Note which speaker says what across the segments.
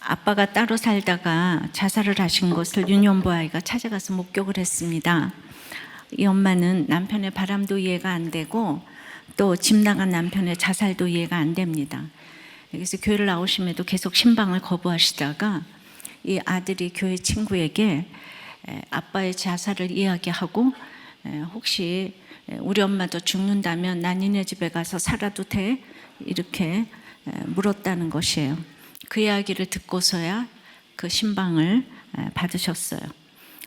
Speaker 1: 아빠가 따로 살다가 자살을 하신 것을 유년부 아이가 찾아가서 목격을 했습니다. 이 엄마는 남편의 바람도 이해가 안 되고 또 집 나간 남편의 자살도 이해가 안 됩니다. 그래서 교회를 나오심에도 계속 신방을 거부하시다가 이 아들이 교회 친구에게 아빠의 자살을 이야기하고 혹시 우리 엄마도 죽는다면 난 니네 집에 가서 살아도 돼? 이렇게 물었다는 것이에요. 그 이야기를 듣고서야 그 신방을 받으셨어요.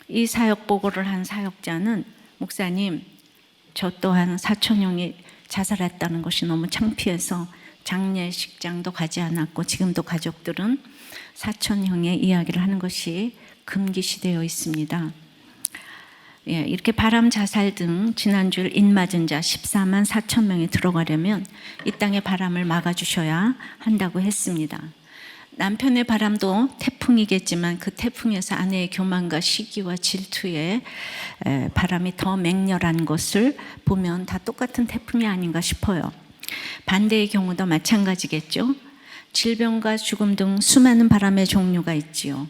Speaker 1: 이 사역 보고를 한 사역자는 목사님, 저 또한 사촌형이 자살했다는 것이 너무 창피해서 장례식장도 가지 않았고 지금도 가족들은 사촌형의 이야기를 하는 것이 금기시되어 있습니다. 이렇게 바람, 자살 등 지난주일 인맞은 자 14만 4천 명이 들어가려면 이 땅의 바람을 막아주셔야 한다고 했습니다. 남편의 바람도 태풍이겠지만 그 태풍에서 아내의 교만과 시기와 질투에 바람이 더 맹렬한 것을 보면 다 똑같은 태풍이 아닌가 싶어요. 반대의 경우도 마찬가지겠죠. 질병과 죽음 등 수많은 바람의 종류가 있지요.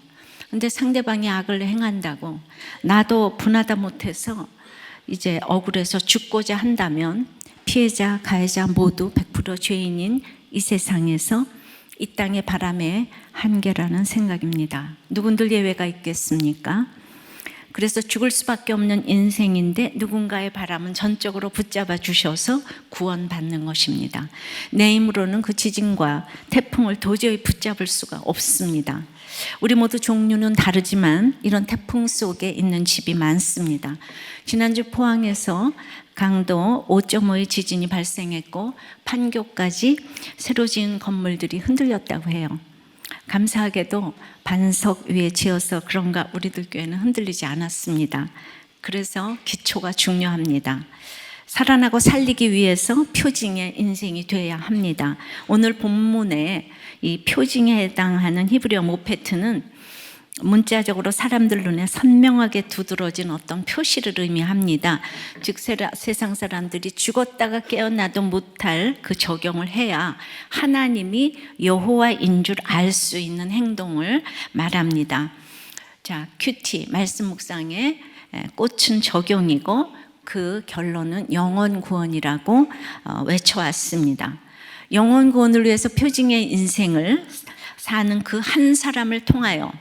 Speaker 1: 근데 상대방이 악을 행한다고 나도 분하다 못해서 이제 억울해서 죽고자 한다면 피해자, 가해자 모두 100% 죄인인 이 세상에서 이 땅의 바람의 한계라는 생각입니다. 누군들 예외가 있겠습니까? 그래서 죽을 수밖에 없는 인생인데 누군가의 바람은 전적으로 붙잡아 주셔서 구원받는 것입니다. 내 힘으로는 그 지진과 태풍을 도저히 붙잡을 수가 없습니다. 우리 모두 종류는 다르지만 이런 태풍 속에 있는 집이 많습니다. 지난주 포항에서 강도 5.5의 지진이 발생했고 판교까지 새로 지은 건물들이 흔들렸다고 해요. 감사하게도 반석 위에 지어서 그런가 우리들 교회는 흔들리지 않았습니다. 그래서 기초가 중요합니다. 살아나고 살리기 위해서 표징의 인생이 되어야 합니다. 오늘 본문에 이 표징에 해당하는 히브리어 모페트는 문자적으로 사람들 눈에 선명하게 두드러진 어떤 표시를 의미합니다. 즉 세상 사람들이 죽었다가 깨어나도 못할 그 적용을 해야 하나님이 여호와인 줄 알 수 있는 행동을 말합니다. 자, 큐티 말씀 묵상의 꽃은 적용이고 그 결론은 영원 구원이라고 외쳐왔습니다. 영원 구원을 위해서 표징의 인생을 사는 그 한 사람을 통하여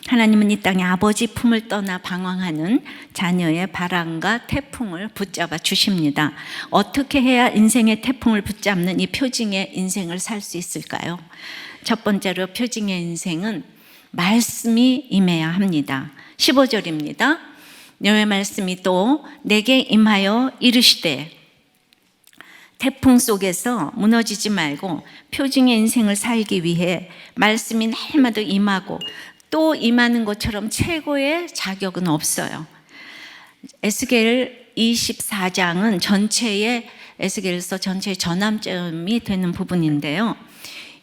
Speaker 1: 하나님은 이 땅에 아버지 품을 떠나 방황하는 자녀의 바람과 태풍을 붙잡아 주십니다. 어떻게 해야 인생의 태풍을 붙잡는 이 표징의 인생을 살 수 있을까요? 첫 번째로 표징의 인생은 말씀이 임해야 합니다. 15절입니다. 여호와의 말씀이 또 내게 임하여 이르시되, 태풍 속에서 무너지지 말고 표징의 인생을 살기 위해 말씀이 날마다 임하고 또 임하는 것처럼 최고의 자격은 없어요. 에스겔 24장은 전체의 에스겔서 전체의 전환점이 되는 부분인데요.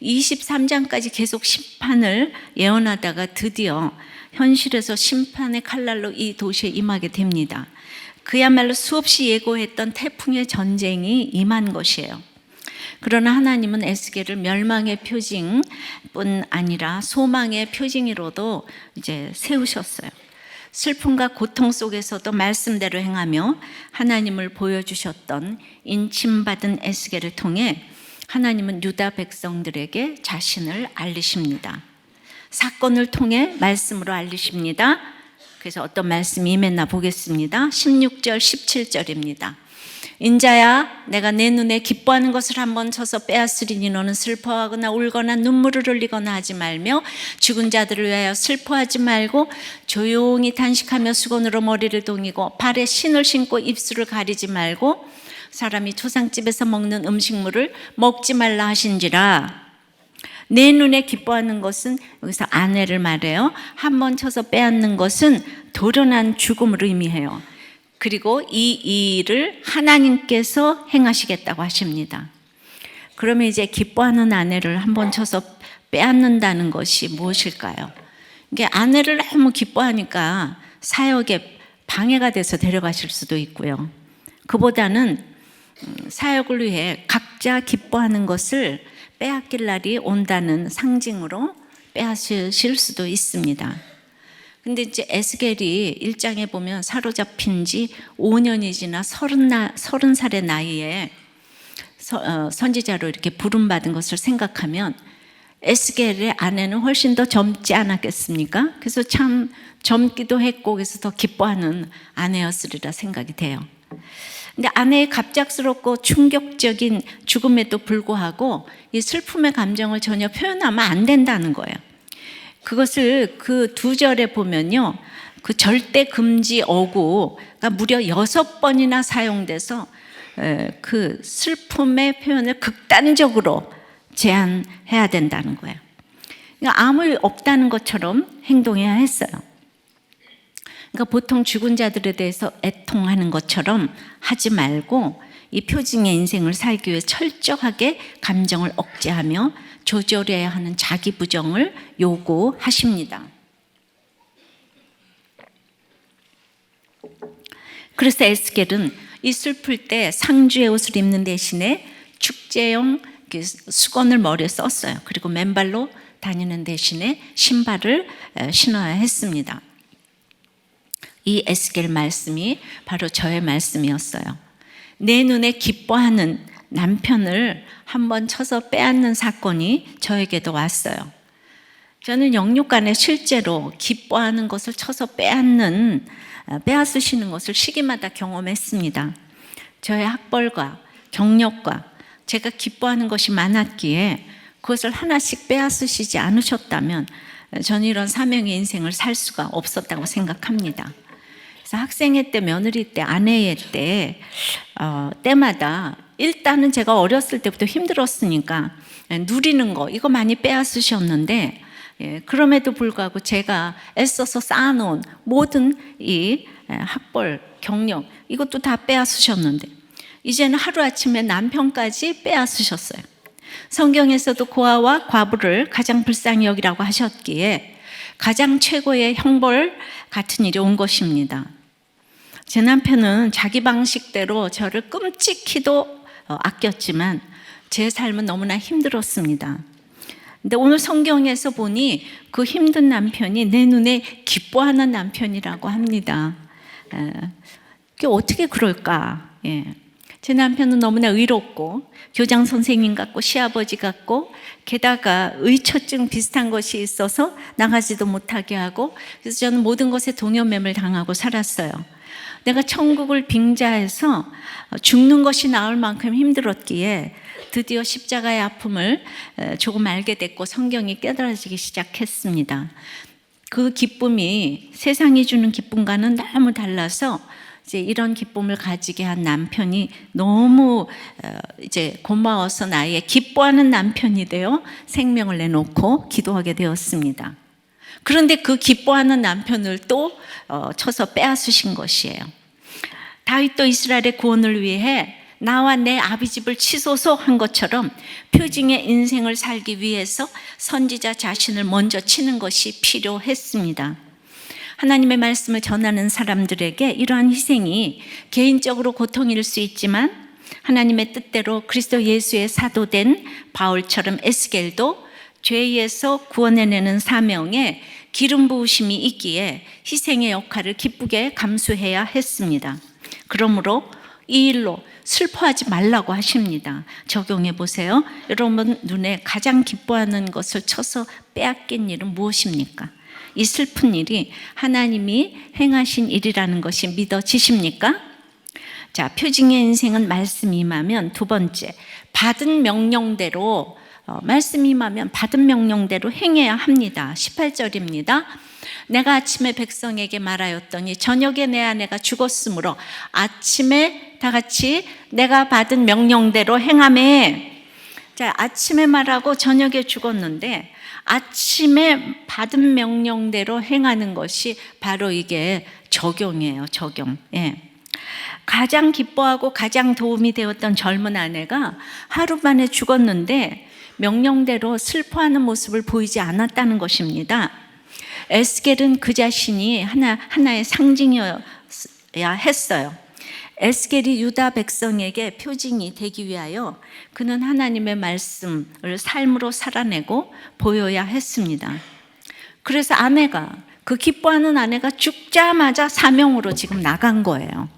Speaker 1: 23장까지 계속 심판을 예언하다가 드디어 현실에서 심판의 칼날로 이 도시에 임하게 됩니다. 그야말로 수없이 예고했던 태풍의 전쟁이 임한 것이에요. 그러나 하나님은 에스겔을 멸망의 표징뿐 아니라 소망의 표징으로도 이제 세우셨어요. 슬픔과 고통 속에서도 말씀대로 행하며 하나님을 보여주셨던 인침받은 에스겔을 통해 하나님은 유다 백성들에게 자신을 알리십니다. 사건을 통해 말씀으로 알리십니다. 그래서 어떤 말씀이 임했나 보겠습니다. 16절 17절입니다. 인자야, 내가 내 눈에 기뻐하는 것을 한번 쳐서 빼앗으리니 너는 슬퍼하거나 울거나 눈물을 흘리거나 하지 말며 죽은 자들을 위하여 슬퍼하지 말고 조용히 단식하며 수건으로 머리를 동이고 발에 신을 신고 입술을 가리지 말고 사람이 초상집에서 먹는 음식물을 먹지 말라 하신지라. 내 눈에 기뻐하는 것은 여기서 아내를 말해요. 한번 쳐서 빼앗는 것은 도련한 죽음을 의미해요. 그리고 이 일을 하나님께서 행하시겠다고 하십니다. 그러면 이제 기뻐하는 아내를 한번 쳐서 빼앗는다는 것이 무엇일까요? 이게 아내를 너무 기뻐하니까 사역에 방해가 돼서 데려가실 수도 있고요. 그보다는 사역을 위해 각자 기뻐하는 것을 빼앗길 날이 온다는 상징으로 빼앗으실 수도 있습니다. 근데 이제 에스겔이 1장에 보면 사로잡힌 지 5년이 지나 30살의 나이에 선지자로 이렇게 부름받은 것을 생각하면 에스겔의 아내는 훨씬 더 젊지 않았겠습니까? 그래서 참 젊기도 했고 그래서 더 기뻐하는 아내였으리라 생각이 돼요. 근데 아내의 갑작스럽고 충격적인 죽음에도 불구하고 이 슬픔의 감정을 전혀 표현하면 안 된다는 거예요. 그것을 그 2절에 보면요, 그 절대 금지 어구가 무려 6번이나 사용돼서 그 슬픔의 표현을 극단적으로 제한해야 된다는 거예요. 그러니까 아무 일 없다는 것처럼 행동해야 했어요. 그러니까 보통 죽은 자들에 대해서 애통하는 것처럼 하지 말고 이 표징의 인생을 살기 위해 철저하게 감정을 억제하며 조절해야 하는 자기 부정을 요구하십니다. 그래서 에스겔은 이 슬플 때 상주의 옷을 입는 대신에 축제용 수건을 머리에 썼어요. 그리고 맨발로 다니는 대신에 신발을 신어야 했습니다. 이 에스겔 말씀이 바로 저의 말씀이었어요. 내 눈에 기뻐하는 남편을 한번 쳐서 빼앗는 사건이 저에게도 왔어요. 저는 영육간에 실제로 기뻐하는 것을 쳐서 빼앗으시는 것을 시기마다 경험했습니다. 저의 학벌과 경력과 제가 기뻐하는 것이 많았기에 그것을 하나씩 빼앗으시지 않으셨다면 저는 이런 사명의 인생을 살 수가 없었다고 생각합니다. 그래서 학생회 때, 며느리 때, 아내의 때 때마다 일단은 제가 어렸을 때부터 힘들었으니까 누리는 거 이거 많이 빼앗으셨는데 그럼에도 불구하고 제가 애써서 쌓아놓은 모든 이 학벌, 경력 이것도 다 빼앗으셨는데 이제는 하루아침에 남편까지 빼앗으셨어요. 성경에서도 고아와 과부를 가장 불쌍히 여기라고 하셨기에 가장 최고의 형벌 같은 일이 온 것입니다. 제 남편은 자기 방식대로 저를 끔찍히도 아꼈지만 제 삶은 너무나 힘들었습니다. 근데 오늘 성경에서 보니 그 힘든 남편이 내 눈에 기뻐하는 남편이라고 합니다. 그게 어떻게 그럴까? 제 남편은 너무나 의롭고 교장 선생님 같고 시아버지 같고 게다가 의처증 비슷한 것이 있어서 나가지도 못하게 하고 그래서 저는 모든 것에 동여매물 당하고 살았어요. 내가 천국을 빙자해서 죽는 것이 나을 만큼 힘들었기에 드디어 십자가의 아픔을 조금 알게 됐고 성경이 깨달아지기 시작했습니다. 그 기쁨이 세상이 주는 기쁨과는 너무 달라서 이제 이런 기쁨을 가지게 한 남편이 너무 이제 고마워서 나의 기뻐하는 남편이 되어 생명을 내놓고 기도하게 되었습니다. 그런데 그 기뻐하는 남편을 또 쳐서 빼앗으신 것이에요. 다윗도 이스라엘의 구원을 위해 나와 내 아비집을 치소서 한 것처럼 표징의 인생을 살기 위해서 선지자 자신을 먼저 치는 것이 필요했습니다. 하나님의 말씀을 전하는 사람들에게 이러한 희생이 개인적으로 고통일 수 있지만 하나님의 뜻대로 그리스도 예수의 사도된 바울처럼 에스겔도 죄에서 구원해내는 사명에 기름 부으심이 있기에 희생의 역할을 기쁘게 감수해야 했습니다. 그러므로 이 일로 슬퍼하지 말라고 하십니다. 적용해 보세요. 여러분 눈에 가장 기뻐하는 것을 쳐서 빼앗긴 일은 무엇입니까? 이 슬픈 일이 하나님이 행하신 일이라는 것이 믿어지십니까? 자, 표징의 인생은 말씀이 임하면 두 번째, 받은 명령대로 말씀이 임하면 받은 명령대로 행해야 합니다. 18절입니다. 내가 아침에 백성에게 말하였더니 저녁에 내 아내가 죽었으므로 아침에 다 같이 내가 받은 명령대로 행하매. 자, 아침에 말하고 저녁에 죽었는데 아침에 받은 명령대로 행하는 것이 바로 이게 적용이에요. 적용. 가장 기뻐하고 가장 도움이 되었던 젊은 아내가 하루 만에 죽었는데 명령대로 슬퍼하는 모습을 보이지 않았다는 것입니다. 에스겔은 그 자신이 하나의 상징이어야 했어요. 에스겔이 유다 백성에게 표징이 되기 위하여 그는 하나님의 말씀을 삶으로 살아내고 보여야 했습니다. 그래서 그 기뻐하는 아내가 죽자마자 사명으로 지금 나간 거예요.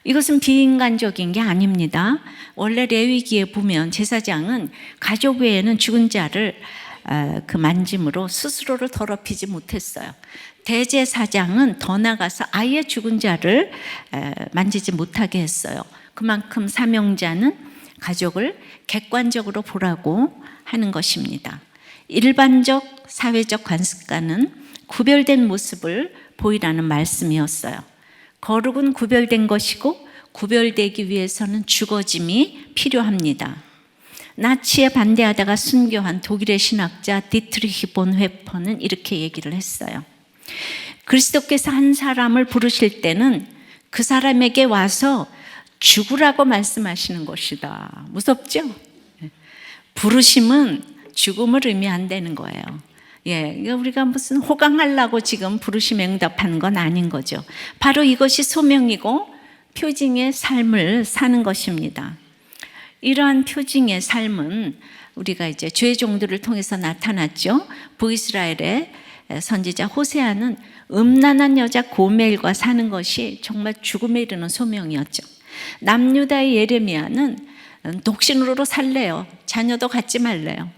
Speaker 1: 이것은 비인간적인 게 아닙니다. 원래 레위기에 보면 제사장은 가족 외에는 죽은 자를 그 만짐으로 스스로를 더럽히지 못했어요. 대제사장은 더 나가서 아예 죽은 자를 만지지 못하게 했어요. 그만큼 사명자는 가족을 객관적으로 보라고 하는 것입니다. 일반적 사회적 관습과는 구별된 모습을 보이라는 말씀이었어요. 거룩은 구별된 것이고 구별되기 위해서는 죽어짐이 필요합니다. 나치에 반대하다가 순교한 독일의 신학자 디트리히 본회퍼는 이렇게 얘기를 했어요. 그리스도께서 한 사람을 부르실 때는 그 사람에게 와서 죽으라고 말씀하시는 것이다. 무섭죠? 부르심은 죽음을 의미한다는 거예요. 우리가 무슨 호강하려고 지금 부르심에 응답하는 건 아닌 거죠. 바로 이것이 소명이고 표징의 삶을 사는 것입니다. 이러한 표징의 삶은 우리가 이제 죄 종들을 통해서 나타났죠. 북이스라엘의 선지자 호세아는 음란한 여자 고멜과 사는 것이 정말 죽음에 이르는 소명이었죠. 남유다의 예레미야는 독신으로 살래요. 자녀도 갖지 말래요.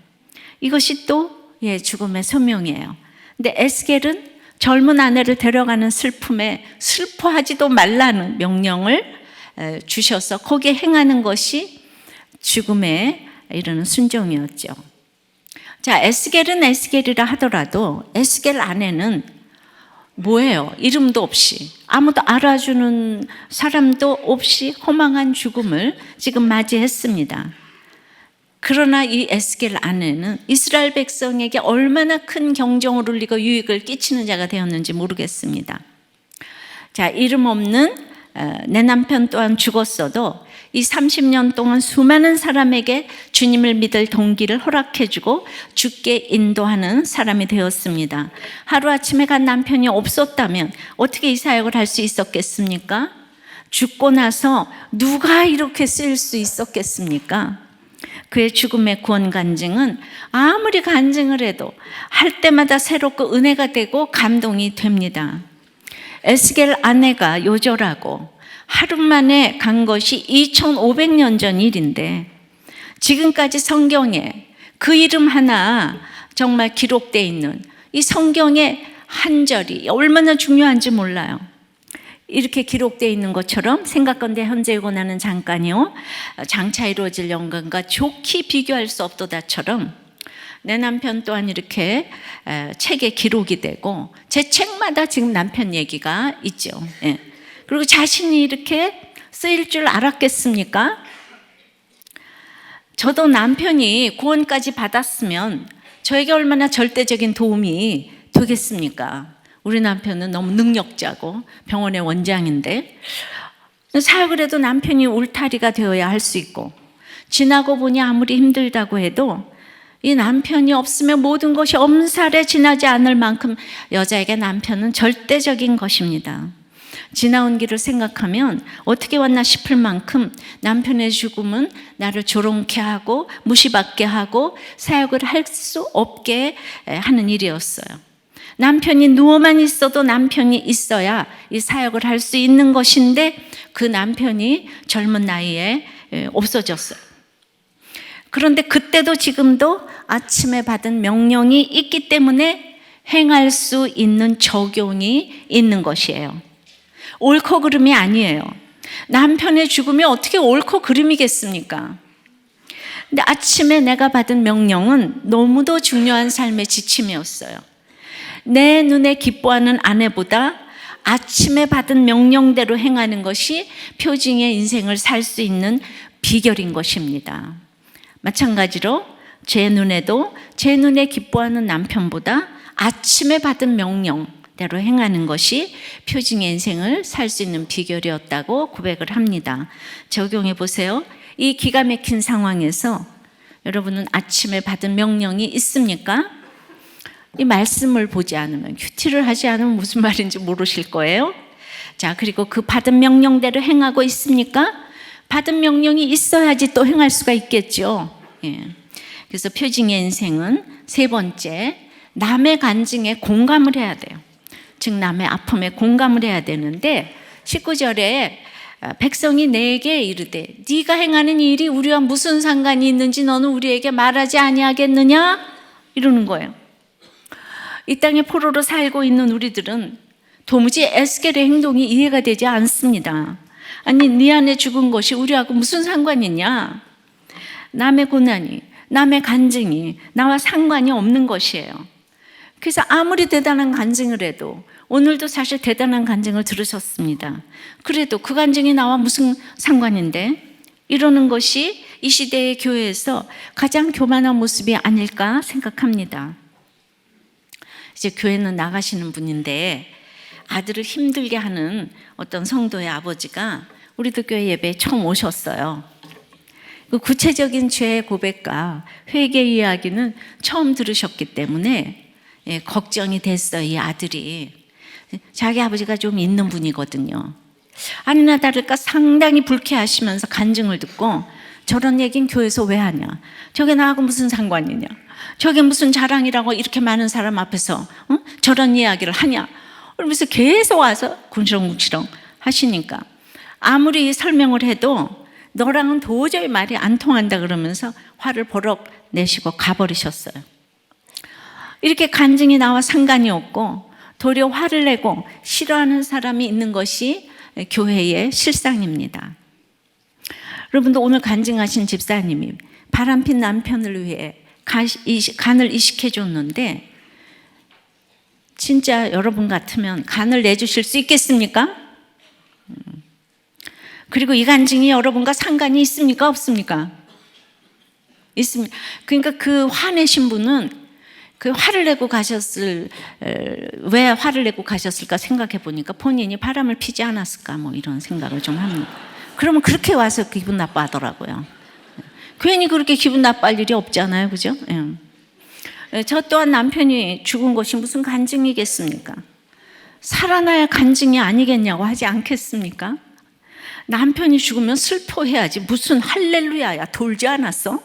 Speaker 1: 이것이 또 죽음의 소명이에요. 근데 에스겔은 젊은 아내를 데려가는 슬픔에 슬퍼하지도 말라는 명령을 주셔서 거기에 행하는 것이 죽음에 이르는 순종이었죠. 자, 에스겔은 에스겔이라 하더라도 에스겔 아내는 뭐예요? 이름도 없이, 아무도 알아주는 사람도 없이 허망한 죽음을 지금 맞이했습니다. 그러나 이 에스겔 아내는 이스라엘 백성에게 얼마나 큰 경종을 울리고 유익을 끼치는 자가 되었는지 모르겠습니다. 자, 이름 없는 내 남편 또한 죽었어도 이 30년 동안 수많은 사람에게 주님을 믿을 동기를 허락해주고 죽게 인도하는 사람이 되었습니다. 하루아침에 간 남편이 없었다면 어떻게 이 사역을 할 수 있었겠습니까? 죽고 나서 누가 이렇게 쓰일 수 있었겠습니까? 그의 죽음의 구원 간증은 아무리 간증을 해도 할 때마다 새롭고 은혜가 되고 감동이 됩니다. 에스겔 아내가 요절하고 하루 만에 간 것이 2500년 전 일인데 지금까지 성경에 그 이름 하나 정말 기록되어 있는 이 성경의 한 절이 얼마나 중요한지 몰라요. 이렇게 기록되어 있는 것처럼 생각건대 현재이고 나는 잠깐이요 장차 이루어질 영광과 좋게 비교할 수 없도다처럼 내 남편 또한 이렇게 책에 기록이 되고 제 책마다 지금 남편 얘기가 있죠. 그리고 자신이 이렇게 쓰일 줄 알았겠습니까? 저도 남편이 구원까지 받았으면 저에게 얼마나 절대적인 도움이 되겠습니까? 우리 남편은 너무 능력자고 병원의 원장인데 사역을 해도 남편이 울타리가 되어야 할 수 있고 지나고 보니 아무리 힘들다고 해도 이 남편이 없으면 모든 것이 엄살에 지나지 않을 만큼 여자에게 남편은 절대적인 것입니다. 지나온 길을 생각하면 어떻게 왔나 싶을 만큼 남편의 죽음은 나를 조롱케 하고 무시받게 하고 사역을 할 수 없게 하는 일이었어요. 남편이 누워만 있어도 남편이 있어야 이 사역을 할 수 있는 것인데 그 남편이 젊은 나이에 없어졌어요. 그런데 그때도 지금도 아침에 받은 명령이 있기 때문에 행할 수 있는 적용이 있는 것이에요. 옳고 그름이 아니에요. 남편의 죽음이 어떻게 옳고 그름이겠습니까? 근데 아침에 내가 받은 명령은 너무도 중요한 삶의 지침이었어요. 내 눈에 기뻐하는 아내보다 아침에 받은 명령대로 행하는 것이 표징의 인생을 살 수 있는 비결인 것입니다. 마찬가지로 제 눈에도 제 눈에 기뻐하는 남편보다 아침에 받은 명령대로 행하는 것이 표징의 인생을 살 수 있는 비결이었다고 고백을 합니다. 적용해 보세요. 이 기가 막힌 상황에서 여러분은 아침에 받은 명령이 있습니까? 이 말씀을 보지 않으면, 큐티를 하지 않으면 무슨 말인지 모르실 거예요. 자, 그리고 그 받은 명령대로 행하고 있습니까? 받은 명령이 있어야지 또 행할 수가 있겠죠. 예. 그래서 표징의 인생은 세 번째, 남의 간증에 공감을 해야 돼요. 즉 남의 아픔에 공감을 해야 되는데 19절에 백성이 내게 이르되 네가 행하는 일이 우리와 무슨 상관이 있는지 너는 우리에게 말하지 아니하겠느냐? 이러는 거예요. 이 땅에 포로로 살고 있는 우리들은 도무지 에스겔의 행동이 이해가 되지 않습니다. 아니, 네 안에 죽은 것이 우리하고 무슨 상관이 있냐? 남의 고난이, 남의 간증이 나와 상관이 없는 것이에요. 그래서 아무리 대단한 간증을 해도, 오늘도 사실 대단한 간증을 들으셨습니다. 그래도 그 간증이 나와 무슨 상관인데? 이러는 것이 이 시대의 교회에서 가장 교만한 모습이 아닐까 생각합니다. 이제 교회는 나가시는 분인데 아들을 힘들게 하는 어떤 성도의 아버지가 우리도 교회 예배에 처음 오셨어요. 그 구체적인 죄의 고백과 회개 이야기는 처음 들으셨기 때문에 걱정이 됐어요. 이 아들이. 자기 아버지가 좀 있는 분이거든요. 아니나 다를까 상당히 불쾌하시면서 간증을 듣고 저런 얘기는 교회에서 왜 하냐? 저게 나하고 무슨 상관이냐? 저게 무슨 자랑이라고 이렇게 많은 사람 앞에서 저런 이야기를 하냐? 그러면서 계속 와서 군시렁군시렁 하시니까 아무리 설명을 해도 너랑은 도저히 말이 안 통한다 그러면서 화를 버럭 내시고 가버리셨어요. 이렇게 간증이 나와 상관이 없고 도리어 화를 내고 싫어하는 사람이 있는 것이 교회의 실상입니다. 여러분도 오늘 간증하신 집사님이 바람핀 남편을 위해 간을 이식해 줬는데 진짜 여러분 같으면 간을 내주실 수 있겠습니까? 그리고 이 간증이 여러분과 상관이 있습니까? 없습니까? 있습니다. 그러니까 그 화내신 분은 그 화를 내고 왜 화를 내고 가셨을까 생각해 보니까 본인이 바람을 피지 않았을까 뭐 이런 생각을 좀 합니다. 그러면 그렇게 와서 기분 나빠하더라고요. 괜히 그렇게 기분 나빠할 일이 없잖아요. 그죠? 예. 저 또한 남편이 죽은 것이 무슨 간증이겠습니까? 살아나야 간증이 아니겠냐고 하지 않겠습니까? 남편이 죽으면 슬퍼해야지 무슨 할렐루야야 돌지 않았어?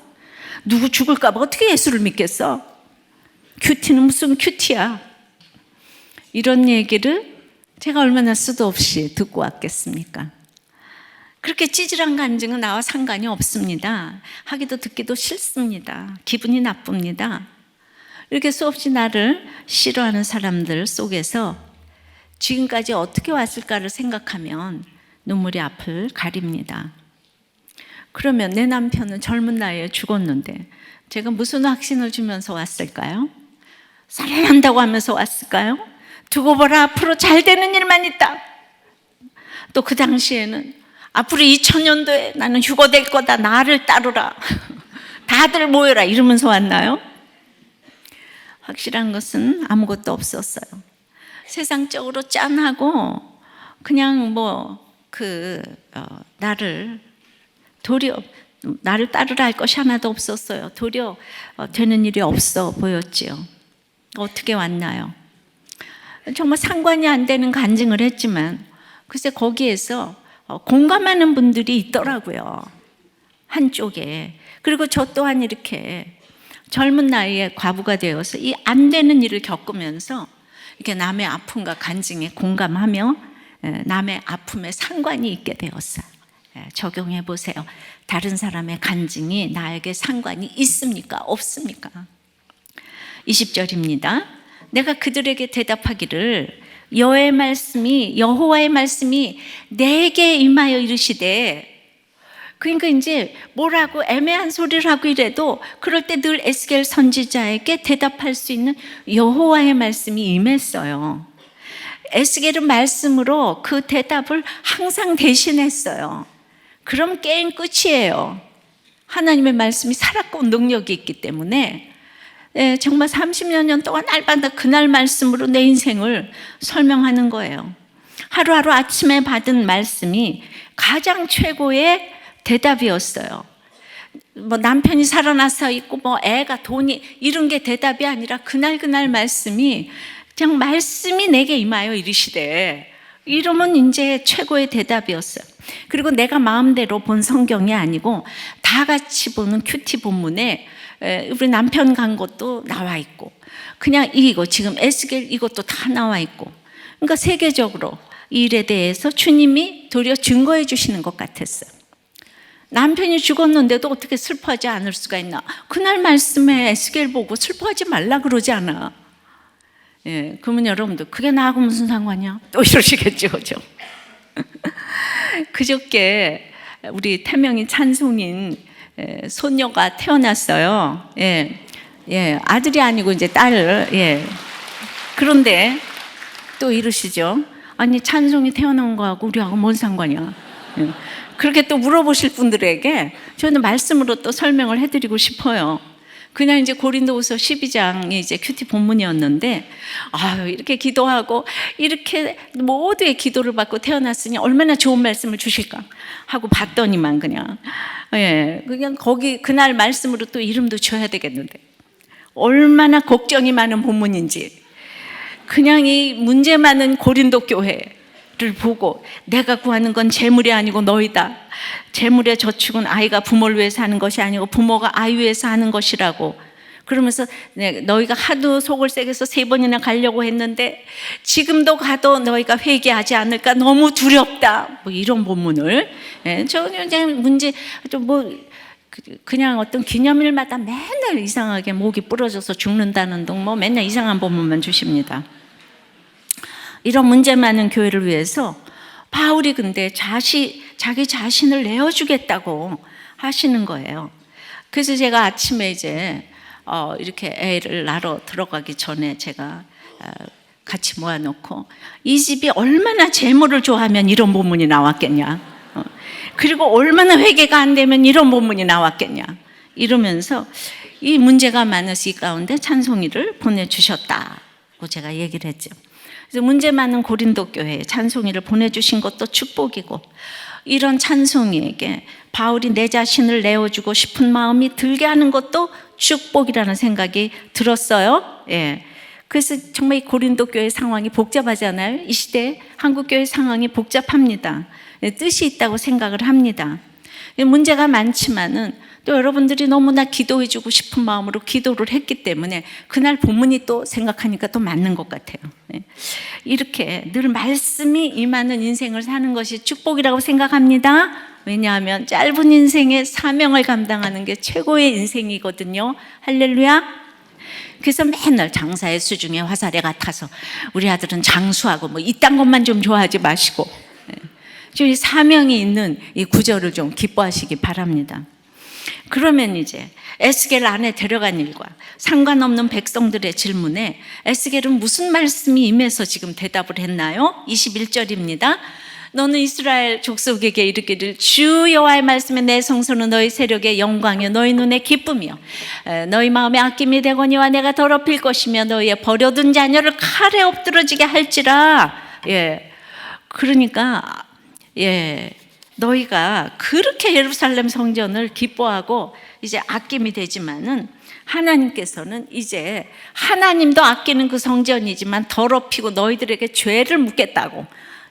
Speaker 1: 누구 죽을까 봐 어떻게 예수를 믿겠어? 큐티는 무슨 큐티야? 이런 얘기를 제가 얼마나 수도 없이 듣고 왔겠습니까? 그렇게 찌질한 간증은 나와 상관이 없습니다. 하기도 듣기도 싫습니다. 기분이 나쁩니다. 이렇게 수없이 나를 싫어하는 사람들 속에서 지금까지 어떻게 왔을까를 생각하면 눈물이 앞을 가립니다. 그러면 내 남편은 젊은 나이에 죽었는데 제가 무슨 확신을 주면서 왔을까요? 살아난다고 하면서 왔을까요? 두고 보라, 앞으로 잘 되는 일만 있다. 또 그 당시에는 앞으로 2000년도에 나는 휴거될 거다, 나를 따르라, 다들 모여라 이러면서 왔나요? 확실한 것은 아무것도 없었어요. 세상적으로 짠하고 그냥 도리어 나를 따르라 할 것이 하나도 없었어요. 도리어 되는 일이 없어 보였지요. 어떻게 왔나요? 정말 상관이 안 되는 간증을 했지만 글쎄 거기에서 공감하는 분들이 있더라고요. 한쪽에. 그리고 저 또한 이렇게 젊은 나이에 과부가 되어서 이 안 되는 일을 겪으면서 이렇게 남의 아픔과 간증에 공감하며 남의 아픔에 상관이 있게 되었어요. 적용해 보세요. 다른 사람의 간증이 나에게 상관이 있습니까? 없습니까? 20절입니다. 내가 그들에게 대답하기를 여호와의 말씀이 내게 임하여 이르시되, 그러니까 이제 뭐라고 애매한 소리를 하고 이래도 그럴 때 늘 에스겔 선지자에게 대답할 수 있는 여호와의 말씀이 임했어요. 에스겔은 말씀으로 그 대답을 항상 대신했어요. 그럼 게임 끝이에요. 하나님의 말씀이 살았고 능력이 있기 때문에 정말 30여 년 동안 날마다 그날 말씀으로 내 인생을 설명하는 거예요. 하루하루 아침에 받은 말씀이 가장 최고의 대답이었어요. 남편이 살아나서 있고 애가 돈이 이런 게 대답이 아니라 그날 말씀이 그냥 말씀이 내게 임하여 이르시되, 이러면 이제 최고의 대답이었어요. 그리고 내가 마음대로 본 성경이 아니고 다 같이 보는 큐티 본문에 우리 남편 간 것도 나와 있고, 그냥 이거 지금 에스겔 이것도 다 나와 있고, 그러니까 세계적으로 이 일에 대해서 주님이 도리어 증거해 주시는 것 같았어요. 남편이 죽었는데도 어떻게 슬퍼하지 않을 수가 있나? 그날 말씀에 에스겔 보고 슬퍼하지 말라 그러지 않아. 예, 그러면 여러분들 그게 나하고 무슨 상관이야? 또 이러시겠죠, 그죠? 그저께 우리 태명이 찬송인 소녀가 태어났어요. 아들이 아니고 이제 딸을. 그런데 또 이러시죠. 아니, 찬송이 태어난 거하고 우리하고 뭔 상관이야? 그렇게 또 물어보실 분들에게 저는 말씀으로 또 설명을 해드리고 싶어요. 그냥 이제 고린도후서 12장이 이제 큐티 본문이었는데, 이렇게 기도하고 이렇게 모두의 기도를 받고 태어났으니 얼마나 좋은 말씀을 주실까 하고 봤더니만 그냥 거기 그날 말씀으로 또 이름도 줘야 되겠는데, 얼마나 걱정이 많은 본문인지. 그냥 이 문제 많은 고린도 교회를 보고 내가 구하는 건 재물이 아니고 너희다. 재물의 저축은 아이가 부모를 위해서 하는 것이 아니고 부모가 아이 위해서 하는 것이라고. 그러면서 너희가 하도 속을 새겨서 3번이나 가려고 했는데 지금도 가도 너희가 회개하지 않을까 너무 두렵다. 뭐 이런 본문을. 저 그냥 문제 좀 그냥 어떤 기념일마다 맨날 이상하게 목이 부러져서 죽는다는 둥 뭐 맨날 이상한 본문만 주십니다. 이런 문제 많은 교회를 위해서 바울이 근데 자기 자신을 내어주겠다고 하시는 거예요. 그래서 제가 아침에 이제 이렇게 애를 낳으러 들어가기 전에 제가 같이 모아놓고, 이 집이 얼마나 재물을 좋아하면 이런 본문이 나왔겠냐, 그리고 얼마나 회개가 안 되면 이런 본문이 나왔겠냐, 이러면서 이 문제가 많으시 가운데 찬송이를 보내주셨다고 제가 얘기를 했죠. 그래서 문제 많은 고린도 교회에 찬송이를 보내주신 것도 축복이고, 이런 찬송이에게 바울이 내 자신을 내어주고 싶은 마음이 들게 하는 것도 축복이라는 생각이 들었어요. 그래서 정말 이 고린도 교회 상황이 복잡하잖아요. 이 시대 한국 교회 상황이 복잡합니다. 뜻이 있다고 생각을 합니다. 문제가 많지만은 또 여러분들이 너무나 기도해주고 싶은 마음으로 기도를 했기 때문에 그날 본문이 또 생각하니까 또 맞는 것 같아요. 이렇게 늘 말씀이 임하는 인생을 사는 것이 축복이라고 생각합니다. 왜냐하면 짧은 인생의 사명을 감당하는 게 최고의 인생이거든요. 할렐루야. 그래서 맨날 장사의 수중에 화살에 같아서 우리 아들은 장수하고 뭐 이딴 것만 좀 좋아하지 마시고, 좀 이 사명이 있는 이 구절을 좀 기뻐하시기 바랍니다. 그러면 이제 에스겔 안에 데려간 일과 상관없는 백성들의 질문에 에스겔은 무슨 말씀이 임해서 지금 대답을 했나요? 21절입니다. 너는 이스라엘 족속에게 이르기를 주 여호와의 말씀에 내 성소는 너희 세력의 영광이요 너희 눈의 기쁨이요 너희 마음에 아낌이 되거니와 내가 더럽힐 것이며 너희의 버려둔 자녀를 칼에 엎드러지게 할지라. 그러니까 너희가 그렇게 예루살렘 성전을 기뻐하고 이제 아낌이 되지만은 하나님께서는 이제 하나님도 아끼는 그 성전이지만 더럽히고 너희들에게 죄를 묻겠다고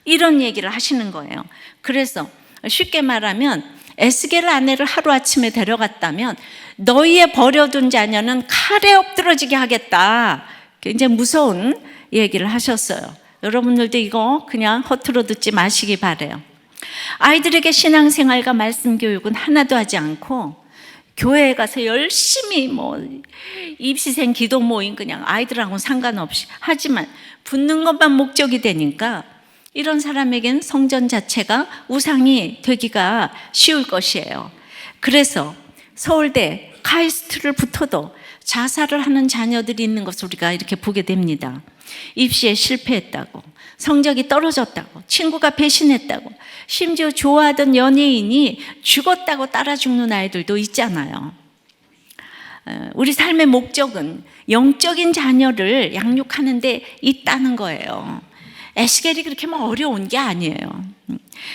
Speaker 1: 이런 얘기를 하시는 거예요. 그래서 쉽게 말하면 에스겔 아내를 하루아침에 데려갔다면 너희의 버려둔 자녀는 칼에 엎드러지게 하겠다. 굉장히 무서운 얘기를 하셨어요. 여러분들도 이거 그냥 허투루 듣지 마시기 바래요. 아이들에게 신앙생활과 말씀 교육은 하나도 하지 않고 교회에 가서 열심히 입시생 기도 모임 그냥 아이들하고는 상관없이 하지만 붙는 것만 목적이 되니까 이런 사람에겐 성전 자체가 우상이 되기가 쉬울 것이에요. 그래서 서울대 카이스트를 붙어도 자살을 하는 자녀들이 있는 것을 우리가 이렇게 보게 됩니다. 입시에 실패했다고, 성적이 떨어졌다고, 친구가 배신했다고, 심지어 좋아하던 연예인이 죽었다고 따라 죽는 아이들도 있잖아요. 우리 삶의 목적은 영적인 자녀를 양육하는 데 있다는 거예요. 에스겔이 그렇게 어려운 게 아니에요.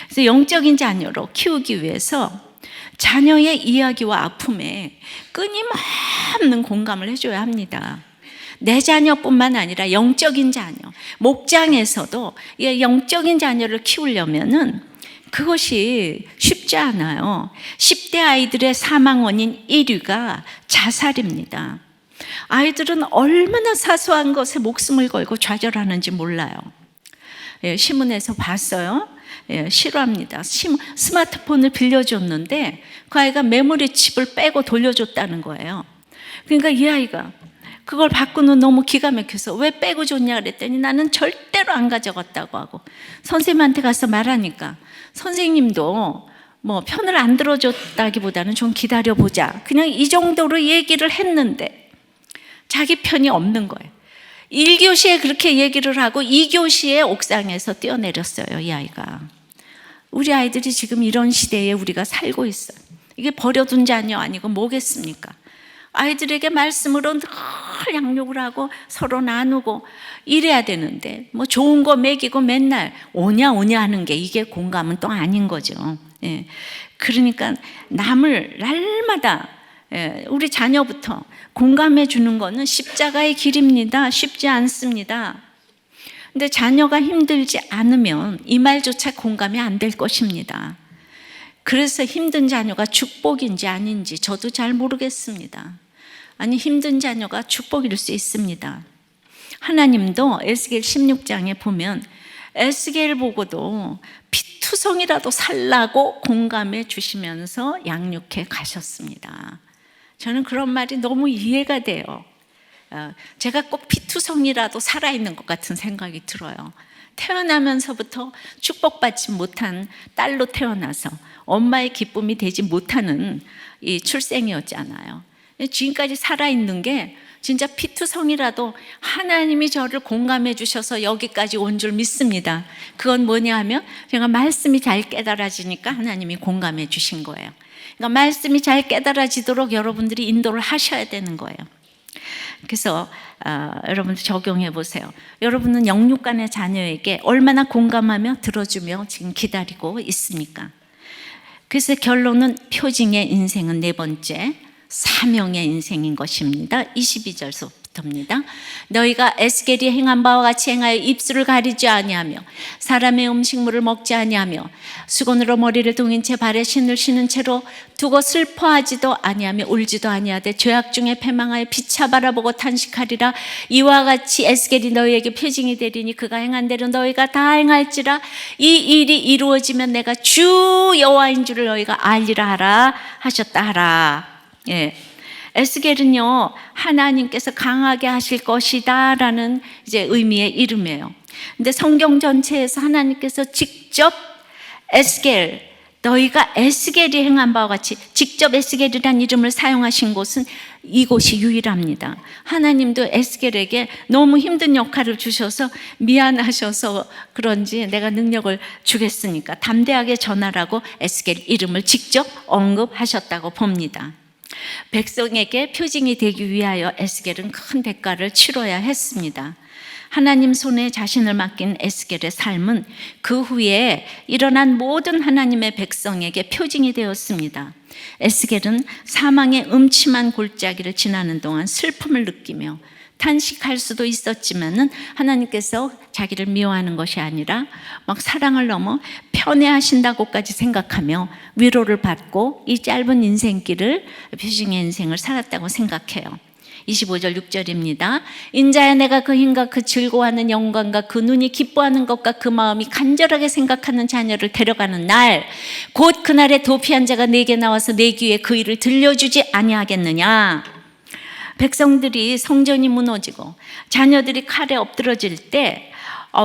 Speaker 1: 그래서 영적인 자녀로 키우기 위해서 자녀의 이야기와 아픔에 끊임없는 공감을 해줘야 합니다. 내 자녀뿐만 아니라 영적인 자녀, 목장에서도 영적인 자녀를 키우려면은 그것이 쉽지 않아요. 10대 아이들의 사망 원인 1위가 자살입니다. 아이들은 얼마나 사소한 것에 목숨을 걸고 좌절하는지 몰라요. 신문에서 봤어요. 싫어합니다. 스마트폰을 빌려줬는데 그 아이가 메모리 칩을 빼고 돌려줬다는 거예요. 그러니까 이 아이가 그걸 받고는 너무 기가 막혀서 왜 빼고 줬냐 그랬더니 나는 절대로 안 가져갔다고 하고, 선생님한테 가서 말하니까 선생님도 뭐 편을 안 들어줬다기보다는 좀 기다려보자, 그냥 이 정도로 얘기를 했는데 자기 편이 없는 거예요. 1교시에 그렇게 얘기를 하고 2교시에 옥상에서 뛰어내렸어요, 이 아이가. 우리 아이들이 지금 이런 시대에 우리가 살고 있어요. 이게 버려둔 자녀 아니고 뭐겠습니까? 아이들에게 말씀으로 늘 양육을 하고 서로 나누고 이래야 되는데 뭐 좋은 거 먹이고 맨날 오냐 하는 게 이게 공감은 또 아닌 거죠. 그러니까 남을 날마다 우리 자녀부터 공감해 주는 거는 십자가의 길입니다. 쉽지 않습니다. 근데 자녀가 힘들지 않으면 이 말조차 공감이 안 될 것입니다. 그래서 힘든 자녀가 축복인지 아닌지 저도 잘 모르겠습니다. 아니, 힘든 자녀가 축복일 수 있습니다. 하나님도 에스겔 16장에 보면 에스겔 보고도 피투성이라도 살라고 공감해 주시면서 양육해 가셨습니다. 저는 그런 말이 너무 이해가 돼요. 제가 꼭 피투성이라도 살아있는 것 같은 생각이 들어요. 태어나면서부터 축복받지 못한 딸로 태어나서 엄마의 기쁨이 되지 못하는 이 출생이었잖아요. 지금까지 살아있는 게 진짜 피투성이라도 하나님이 저를 공감해 주셔서 여기까지 온 줄 믿습니다. 그건 뭐냐 하면 제가 말씀이 잘 깨달아지니까 하나님이 공감해 주신 거예요. 그러니까 말씀이 잘 깨달아지도록 여러분들이 인도를 하셔야 되는 거예요. 그래서 여러분들 적용해 보세요. 여러분은 영육간의 자녀에게 얼마나 공감하며 들어주며 지금 기다리고 있습니까? 그래서 결론은 표징의 인생은 네 번째, 사명의 인생인 것입니다. 22절부터입니다. 너희가 에스겔이 행한 바와 같이 행하여 입술을 가리지 아니하며 사람의 음식물을 먹지 아니하며 수건으로 머리를 동인 채 발에 신을 신은 채로 두고 슬퍼하지도 아니하며 울지도 아니하되 죄악 중에 패망하여 피차 바라보고 탄식하리라. 이와 같이 에스겔이 너희에게 표징이 되리니 그가 행한 대로 너희가 다 행할지라. 이 일이 이루어지면 내가 주 여호와인 줄을 너희가 알리라 하라 하셨다 하라. 에스겔은요, 하나님께서 강하게 하실 것이다 라는 이제 의미의 이름이에요. 근데 성경 전체에서 하나님께서 직접 에스겔, 너희가 에스겔이 행한 바와 같이 직접 에스겔이라는 이름을 사용하신 곳은 이곳이 유일합니다. 하나님도 에스겔에게 너무 힘든 역할을 주셔서 미안하셔서 그런지 내가 능력을 주겠으니까 담대하게 전하라고 에스겔 이름을 직접 언급하셨다고 봅니다. 백성에게 표징이 되기 위하여 에스겔은 큰 대가를 치러야 했습니다. 하나님 손에 자신을 맡긴 에스겔의 삶은 그 후에 일어난 모든 하나님의 백성에게 표징이 되었습니다. 에스겔은 사망의 음침한 골짜기를 지나는 동안 슬픔을 느끼며 탄식할 수도 있었지만은 하나님께서 자기를 미워하는 것이 아니라 막 사랑을 넘어 편애하신다고까지 생각하며 위로를 받고 이 짧은 인생길을, 표징의 인생을 살았다고 생각해요. 25절 6절입니다. 인자야, 내가 그 힘과 그 즐거워하는 영광과 그 눈이 기뻐하는 것과 그 마음이 간절하게 생각하는 자녀를 데려가는 날, 곧 그날에 도피한 자가 내게 나와서 내 귀에 그 일을 들려주지 아니하겠느냐. 백성들이, 성전이 무너지고 자녀들이 칼에 엎드러질 때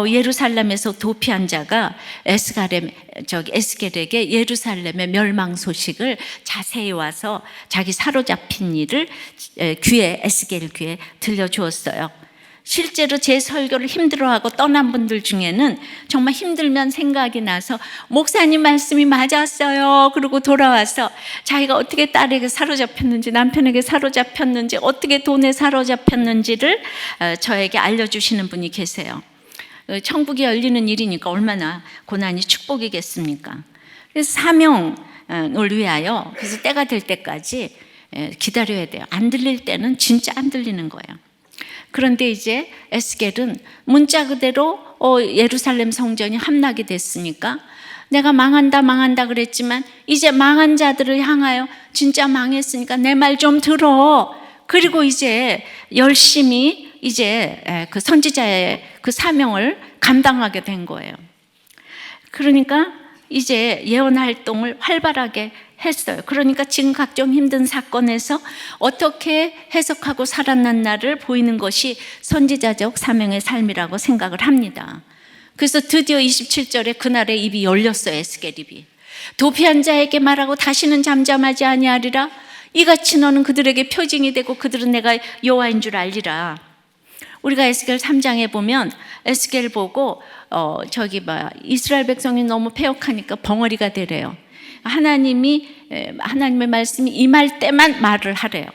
Speaker 1: 예루살렘에서 도피한 자가 에스겔에게 예루살렘의 멸망 소식을 자세히 와서 자기 사로잡힌 일을 에스겔 귀에 들려주었어요. 실제로 제 설교를 힘들어하고 떠난 분들 중에는 정말 힘들면 생각이 나서 목사님 말씀이 맞았어요. 그러고 돌아와서 자기가 어떻게 딸에게 사로잡혔는지, 남편에게 사로잡혔는지, 어떻게 돈에 사로잡혔는지를 저에게 알려주시는 분이 계세요. 천국이 열리는 일이니까 얼마나 고난이 축복이겠습니까? 그래서 사명을 위하여, 그래서 때가 될 때까지 기다려야 돼요. 안 들릴 때는 진짜 안 들리는 거예요. 그런데 이제 에스겔은 문자 그대로 예루살렘 성전이 함락이 됐으니까 내가 망한다 그랬지만 이제 망한 자들을 향하여 진짜 망했으니까 내 말 좀 들어. 그리고 이제 열심히 이제 그 선지자의 그 사명을 감당하게 된 거예요. 그러니까 이제 예언 활동을 활발하게 했어요. 그러니까 지금 각종 힘든 사건에서 어떻게 해석하고 살아났나를 보이는 것이 선지자적 사명의 삶이라고 생각을 합니다. 그래서 드디어 27절에 그날의 입이 열렸어요. 에스겔 입이. 도피한 자에게 말하고 다시는 잠잠하지 아니하리라. 이같이 너는 그들에게 표징이 되고 그들은 내가 여호와인 줄 알리라. 우리가 에스겔 3장에 보면 에스겔 보고 이스라엘 백성이 너무 패역하니까 벙어리가 되래요. 하나님의 말씀이 임할 때만 말을 하래요.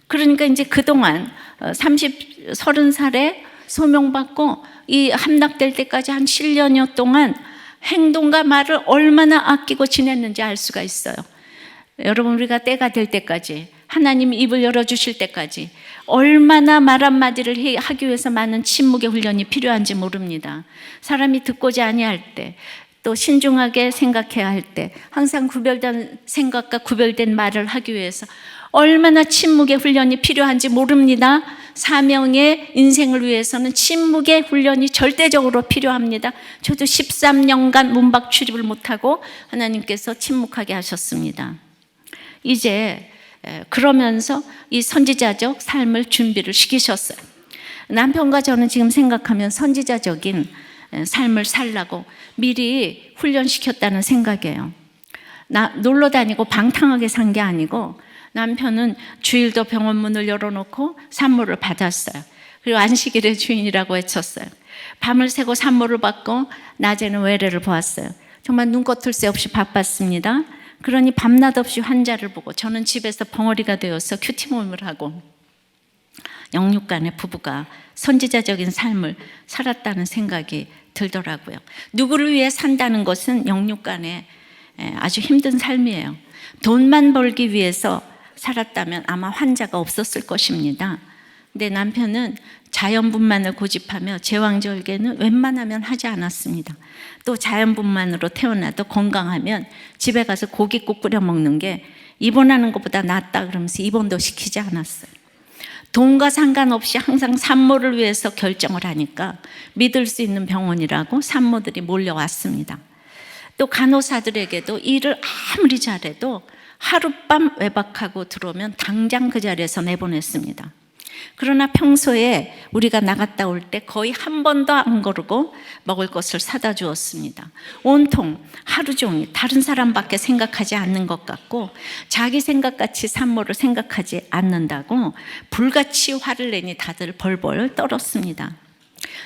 Speaker 1: 그러니까 이제 그동안 30살에 소명받고 이 함락될 때까지 한 7년여 동안 행동과 말을 얼마나 아끼고 지냈는지 알 수가 있어요. 여러분, 우리가 때가 될 때까지, 하나님이 입을 열어주실 때까지 얼마나 말 한마디를 하기 위해서 많은 침묵의 훈련이 필요한지 모릅니다. 사람이 듣고자 아니할 때, 또 신중하게 생각해야 할 때, 항상 구별된 생각과 구별된 말을 하기 위해서 얼마나 침묵의 훈련이 필요한지 모릅니다. 사명의 인생을 위해서는 침묵의 훈련이 절대적으로 필요합니다. 저도 13년간 문박 출입을 못하고 하나님께서 침묵하게 하셨습니다. 이제 그러면서 이 선지자적 삶을 준비를 시키셨어요. 남편과 저는 지금 생각하면 선지자적인 삶을 살라고 미리 훈련시켰다는 생각이에요. 놀러 다니고 방탕하게 산 게 아니고 남편은 주일도 병원 문을 열어놓고 산모를 받았어요. 그리고 안식일의 주인이라고 외쳤어요. 밤을 새고 산모를 받고 낮에는 외래를 보았어요. 정말 눈꺼틀 새 없이 바빴습니다. 그러니 밤낮 없이 환자를 보고 저는 집에서 벙어리가 되어서 큐티몸을 하고 영육간의 부부가 선지자적인 삶을 살았다는 생각이 들더라고요. 누구를 위해 산다는 것은 영육간의 아주 힘든 삶이에요. 돈만 벌기 위해서 살았다면 아마 환자가 없었을 것입니다. 근데 남편은 자연분만을 고집하며 제왕절개는 웬만하면 하지 않았습니다. 또 자연분만으로 태어나도 건강하면 집에 가서 고깃국 끓여 먹는 게 입원하는 것보다 낫다 그러면서 입원도 시키지 않았어요. 돈과 상관없이 항상 산모를 위해서 결정을 하니까 믿을 수 있는 병원이라고 산모들이 몰려왔습니다. 또 간호사들에게도 일을 아무리 잘해도 하룻밤 외박하고 들어오면 당장 그 자리에서 내보냈습니다. 그러나 평소에 우리가 나갔다 올 때 거의 한 번도 안 거르고 먹을 것을 사다 주었습니다. 온통 하루 종일 다른 사람밖에 생각하지 않는 것 같고 자기 생각같이 산모를 생각하지 않는다고 불같이 화를 내니 다들 벌벌 떨었습니다.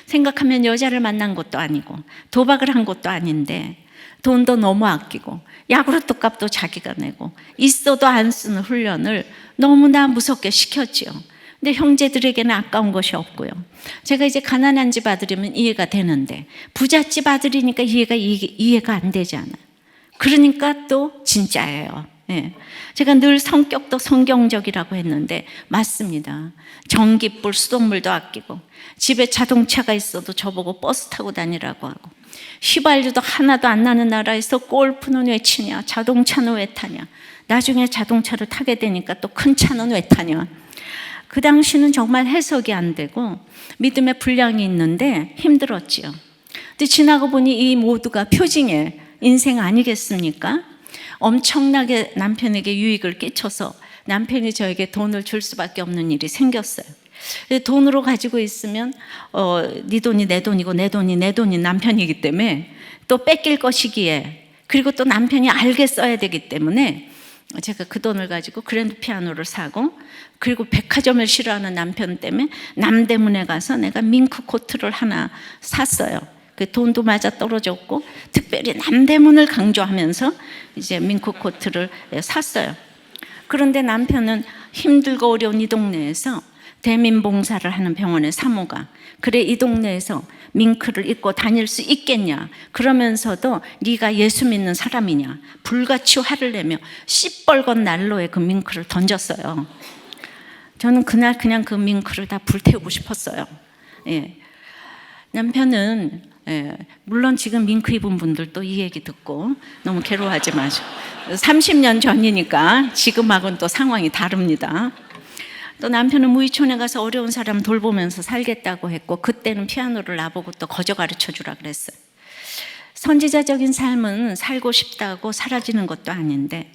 Speaker 1: 생각하면 여자를 만난 것도 아니고 도박을 한 것도 아닌데 돈도 너무 아끼고 야구르트 값도 자기가 내고 있어도 안 쓰는 훈련을 너무나 무섭게 시켰지요. 근데 형제들에게는 아까운 것이 없고요. 제가 이제 가난한 집 아들이면 이해가 되는데 부잣집 아들이니까 이해가 안 되잖아요. 그러니까 또 진짜예요. 네. 제가 늘 성격도 성경적이라고 했는데 맞습니다. 전기불, 수돗물도 아끼고 집에 자동차가 있어도 저보고 버스 타고 다니라고 하고 휘발유도 하나도 안 나는 나라에서 골프는 왜 치냐, 자동차는 왜 타냐, 나중에 자동차를 타게 되니까 또 큰 차는 왜 타냐. 그 당시는 정말 해석이 안 되고 믿음의 분량이 있는데 힘들었지요. 근데 지나고 보니 이 모두가 표징의 인생 아니겠습니까? 엄청나게 남편에게 유익을 끼쳐서 남편이 저에게 돈을 줄 수밖에 없는 일이 생겼어요. 돈으로 가지고 있으면 네 돈이 내 돈이고 내 돈이 내 돈이 남편이기 때문에 또 뺏길 것이기에, 그리고 또 남편이 알게 써야 되기 때문에 제가 그 돈을 가지고 그랜드 피아노를 사고, 그리고 백화점을 싫어하는 남편 때문에 남대문에 가서 내가 밍크 코트를 하나 샀어요. 그 돈도 맞아 떨어졌고 특별히 남대문을 강조하면서 이제 밍크 코트를 샀어요. 그런데 남편은 힘들고 어려운 이 동네에서 대민봉사를 하는 병원의 사모가, 그래 이 동네에서 밍크를 입고 다닐 수 있겠냐, 그러면서도 네가 예수 믿는 사람이냐, 불같이 화를 내며 시뻘건 난로에 그 밍크를 던졌어요. 저는 그날 그냥 그 밍크를 다 불태우고 싶었어요. 예. 남편은 물론 지금 밍크 입은 분들도 이 얘기 듣고 너무 괴로워하지 마시고 30년 전이니까 지금하고는 또 상황이 다릅니다. 또 남편은 무의촌에 가서 어려운 사람 돌보면서 살겠다고 했고 그때는 피아노를 나보고 또 거저 가르쳐 주라 그랬어요. 선지자적인 삶은 살고 싶다고 사라지는 것도 아닌데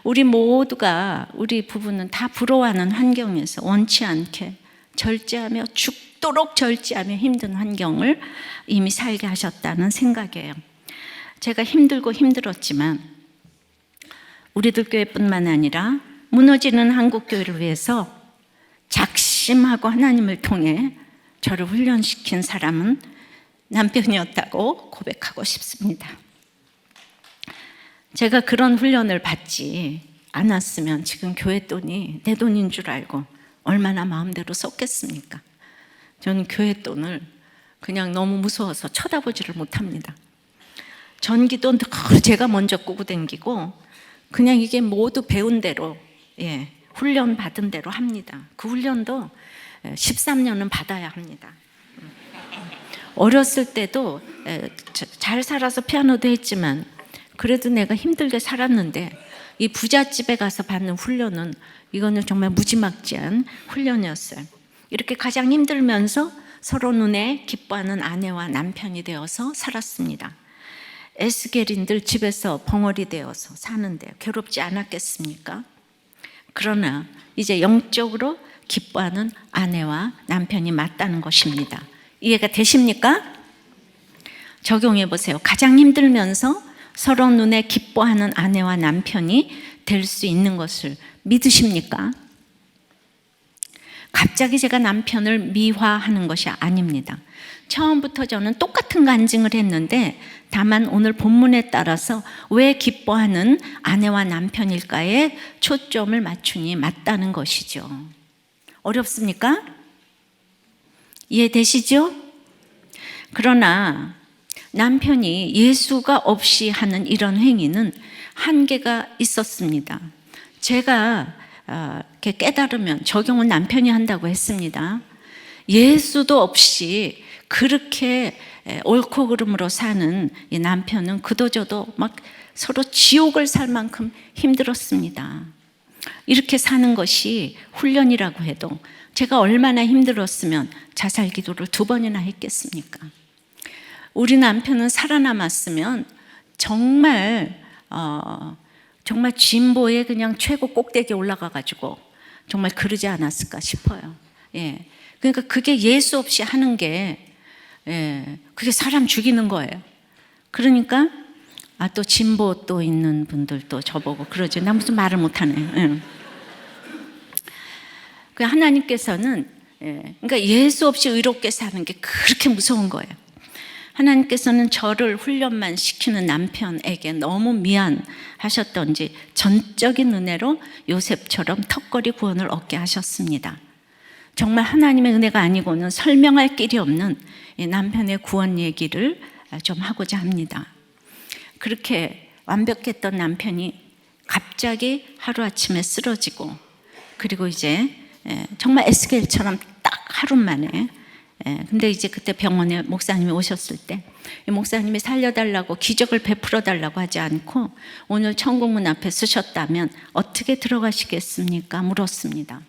Speaker 1: 우리 모두가 우리 부부는 다 부러워하는 환경에서 원치 않게 절제하며 죽도록 절제하며 힘든 환경을 이미 살게 하셨다는 생각이에요. 제가 힘들고 힘들었지만 우리들 교회뿐만 아니라 무너지는 한국교회를 위해서 작심하고 하나님을 통해 저를 훈련시킨 사람은 남편이었다고 고백하고 싶습니다. 제가 그런 훈련을 받지 않았으면 지금 교회 돈이 내 돈인 줄 알고 얼마나 마음대로 썼겠습니까? 저는 교회 돈을 그냥 너무 무서워서 쳐다보지를 못합니다. 전기돈 제가 먼저 꾸고 댕기고 그냥 이게 모두 배운 대로 훈련 받은 대로 합니다. 그 훈련도 13년은 받아야 합니다. 어렸을 때도 잘 살아서 피아노도 했지만 그래도 내가 힘들게 살았는데 이 부잣집에 가서 받는 훈련은 이거는 정말 무지막지한 훈련이었어요. 이렇게 가장 힘들면서 서로 눈에 기뻐하는 아내와 남편이 되어서 살았습니다. 에스겔인들 집에서 벙어리 되어서 사는데 괴롭지 않았겠습니까? 그러나 이제 영적으로 기뻐하는 아내와 남편이 맞다는 것입니다. 이해가 되십니까? 적용해 보세요. 가장 힘들면서 서로 눈에 기뻐하는 아내와 남편이 될 수 있는 것을 믿으십니까? 갑자기 제가 남편을 미화하는 것이 아닙니다. 처음부터 저는 똑같은 간증을 했는데 다만 오늘 본문에 따라서 왜 기뻐하는 아내와 남편일까에 초점을 맞추니 맞다는 것이죠. 어렵습니까? 이해되시죠? 그러나 남편이 예수가 없이 하는 이런 행위는 한계가 있었습니다. 제가 이렇게 깨달으면 적용은 남편이 한다고 했습니다. 예수도 없이 그렇게 옳고 그름으로 사는 이 남편은 그도저도 막 서로 지옥을 살 만큼 힘들었습니다. 이렇게 사는 것이 훈련이라고 해도 제가 얼마나 힘들었으면 자살 기도를 2번이나 했겠습니까? 우리 남편은 살아남았으면 정말 진보의 그냥 최고 꼭대기에 올라가가지고 정말 그러지 않았을까 싶어요. 그러니까 그게 예수 없이 하는 게 그게 사람 죽이는 거예요. 그러니까 또 진보 또 있는 분들도 저보고 그러죠. 나 무슨 말을 못하네. 그 하나님께서는 그러니까 예수 없이 의롭게 사는 게 그렇게 무서운 거예요. 하나님께서는 저를 훈련만 시키는 남편에게 너무 미안하셨던지 전적인 은혜로 요셉처럼 턱걸이 구원을 얻게 하셨습니다. 정말 하나님의 은혜가 아니고는 설명할 길이 없는 남편의 구원 얘기를 좀 하고자 합니다. 그렇게 완벽했던 남편이 갑자기 하루아침에 쓰러지고 그리고 이제 정말 에스겔처럼 딱 하루 만에 근데 이제 그때 병원에 목사님이 오셨을 때 목사님이 살려달라고 기적을 베풀어 달라고 하지 않고 오늘 천국문 앞에 서셨다면 어떻게 들어가시겠습니까? 물었습니다.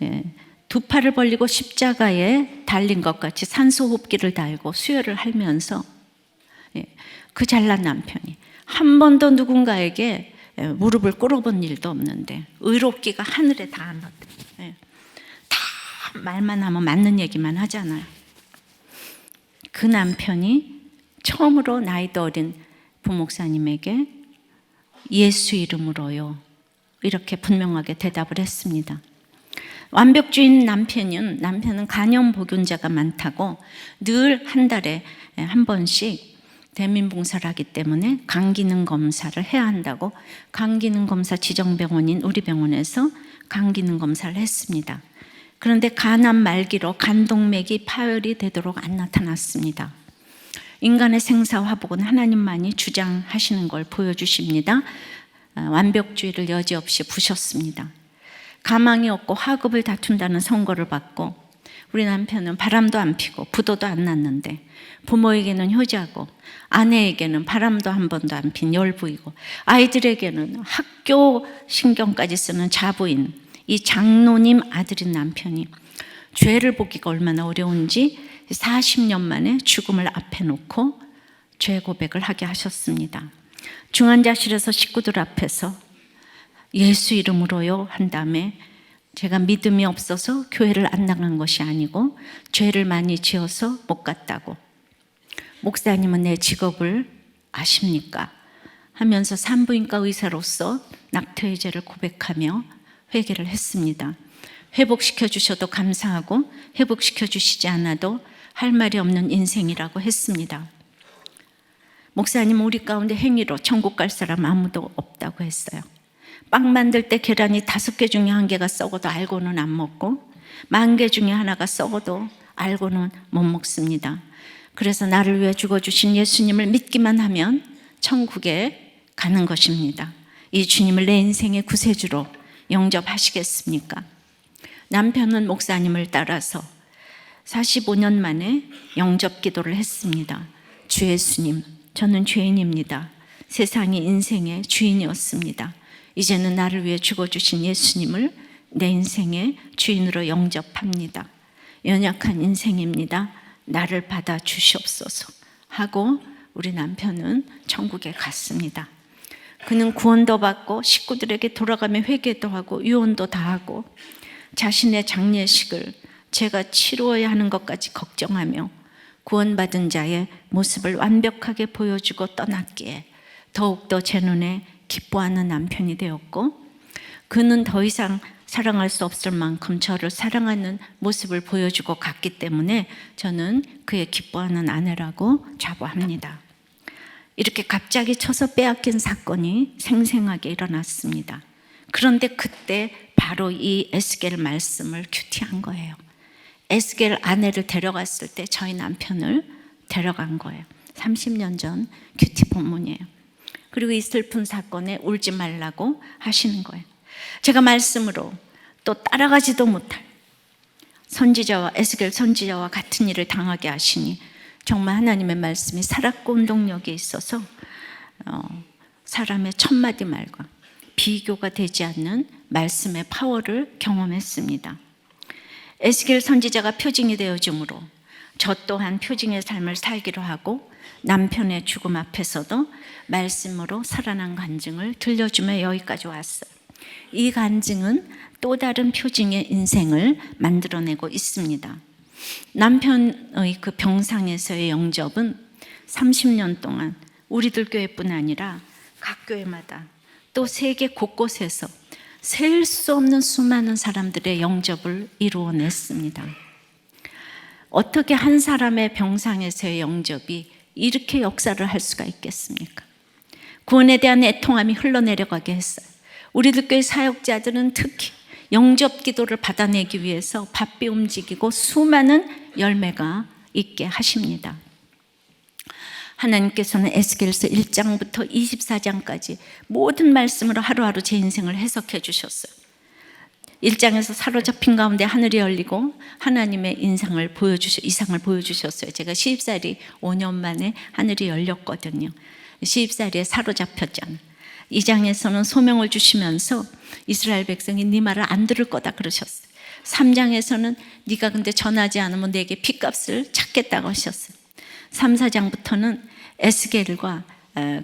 Speaker 1: 2 팔을 벌리고 십자가에 달린 것 같이 산소호흡기를 달고 수혈을 하면서 그 잘난 남편이 한 번도 누군가에게 무릎을 꿇어본 일도 없는데 의롭기가 하늘에 닿았는데 다 말만 하면 맞는 얘기만 하잖아요. 그 남편이 처음으로 나이도 어린 부목사님에게 예수 이름으로요 이렇게 분명하게 대답을 했습니다. 완벽주의인 남편은 간염보균자가 많다고 늘 한 달에 한 번씩 대민봉사를 하기 때문에 간기능 검사를 해야 한다고 간기능 검사 지정병원인 우리 병원에서 간기능 검사를 했습니다. 그런데 간암 말기로 간동맥이 파열이 되도록 안 나타났습니다. 인간의 생사화복은 하나님만이 주장하시는 걸 보여주십니다. 완벽주의를 여지없이 부셨습니다. 가망이 없고 화급을 다툰다는 선고를 받고, 우리 남편은 바람도 안 피고 부도도 안 났는데 부모에게는 효자고 아내에게는 바람도 한 번도 안 핀 열부이고 아이들에게는 학교 신경까지 쓰는 자부인 이 장로님 아들인 남편이 죄를 보기가 얼마나 어려운지 40년 만에 죽음을 앞에 놓고 죄 고백을 하게 하셨습니다. 중환자실에서 식구들 앞에서 예수 이름으로요 한 다음에, 제가 믿음이 없어서 교회를 안 나간 것이 아니고 죄를 많이 지어서 못 갔다고, 목사님은 내 직업을 아십니까? 하면서 산부인과 의사로서 낙태의 죄를 고백하며 회개를 했습니다. 회복시켜 주셔도 감사하고 회복시켜 주시지 않아도 할 말이 없는 인생이라고 했습니다. 목사님, 우리 가운데 행위로 천국 갈 사람 아무도 없다고 했어요. 빵 만들 때 계란이 5개 중에 1개가 썩어도 알고는 안 먹고 10,000개 중에 하나가 썩어도 알고는 못 먹습니다. 그래서 나를 위해 죽어주신 예수님을 믿기만 하면 천국에 가는 것입니다. 이 주님을 내 인생의 구세주로 영접하시겠습니까? 남편은 목사님을 따라서 45년 만에 영접 기도를 했습니다. 주 예수님, 저는 죄인입니다. 세상이 인생의 주인이었습니다. 이제는 나를 위해 죽어주신 예수님을 내 인생의 주인으로 영접합니다. 연약한 인생입니다. 나를 받아 주시옵소서 하고 우리 남편은 천국에 갔습니다. 그는 구원도 받고 식구들에게 돌아가며 회개도 하고 유언도 다 하고 자신의 장례식을 제가 치루어야 하는 것까지 걱정하며 구원받은 자의 모습을 완벽하게 보여주고 떠났기에 더욱더 제 눈에 기뻐하는 남편이 되었고, 그는 더 이상 사랑할 수 없을 만큼 저를 사랑하는 모습을 보여주고 갔기 때문에 저는 그의 기뻐하는 아내라고 자부합니다. 이렇게 갑자기 쳐서 빼앗긴 사건이 생생하게 일어났습니다. 그런데 그때 바로 이 에스겔 말씀을 큐티한 거예요. 에스겔 아내를 데려갔을 때 저희 남편을 데려간 거예요. 30년 전 큐티 본문이에요. 그리고 이 슬픈 사건에 울지 말라고 하시는 거예요. 제가 말씀으로 또 따라가지도 못할 선지자와 에스겔 선지자와 같은 일을 당하게 하시니 정말 하나님의 말씀이 살았고 운동력이 있어서 사람의 첫마디 말과 비교가 되지 않는 말씀의 파워를 경험했습니다. 에스겔 선지자가 표징이 되어줌으로 저 또한 표징의 삶을 살기로 하고 남편의 죽음 앞에서도 말씀으로 살아난 간증을 들려주며 여기까지 왔어요. 이 간증은 또 다른 표징의 인생을 만들어내고 있습니다. 남편의 그 병상에서의 영접은 30년 동안 우리들 교회뿐 아니라 각 교회마다 또 세계 곳곳에서 셀 수 없는 수많은 사람들의 영접을 이루어냈습니다. 어떻게 한 사람의 병상에서의 영접이 이렇게 역사를 할 수가 있겠습니까? 구원에 대한 애통함이 흘러내려가게 했어요. 우리들 교회 사역자들은 특히 영접 기도를 받아내기 위해서 바삐 움직이고 수많은 열매가 있게 하십니다. 하나님께서는 에스겔서 1장부터 24장까지 모든 말씀으로 하루하루 제 인생을 해석해 주셨어요. 1장에서 사로잡힌 가운데 하늘이 열리고 하나님의 이상을 보여주셨어요. 제가 시집살이 5년 만에 하늘이 열렸거든요. 시집살이에 사로잡혔잖아요. 2장에서는 소명을 주시면서 이스라엘 백성이 네 말을 안 들을 거다 그러셨어요. 3장에서는 네가 근데 전하지 않으면 내게 핏값을 찾겠다고 하셨어요. 3, 4장부터는 에스겔과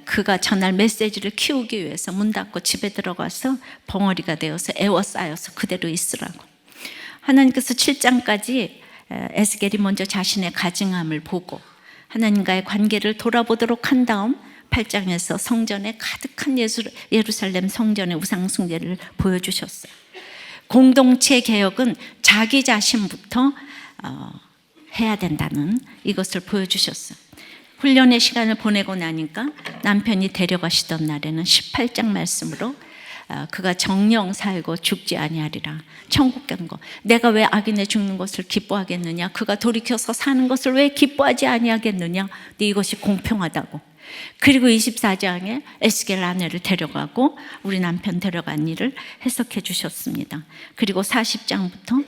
Speaker 1: 그가 전할 메시지를 키우기 위해서 문 닫고 집에 들어가서 벙어리가 되어서 애워싸여서 그대로 있으라고. 하나님께서 7장까지 에스겔이 먼저 자신의 가증함을 보고 하나님과의 관계를 돌아보도록 한 다음 8장에서 성전에 가득한 예루살렘 성전의 우상 숭배를 보여주셨어요. 공동체 개혁은 자기 자신부터 해야 된다는 이것을 보여주셨어요. 훈련의 시간을 보내고 나니까 남편이 데려가시던 날에는 18장 말씀으로 그가 정령 살고 죽지 아니하리라. 천국 간 거. 내가 왜 악인의 죽는 것을 기뻐하겠느냐? 그가 돌이켜서 사는 것을 왜 기뻐하지 아니하겠느냐? 근데 이것이 공평하다고. 그리고 24장에 에스겔 아내를 데려가고 우리 남편 데려간 일을 해석해 주셨습니다. 그리고 40장부터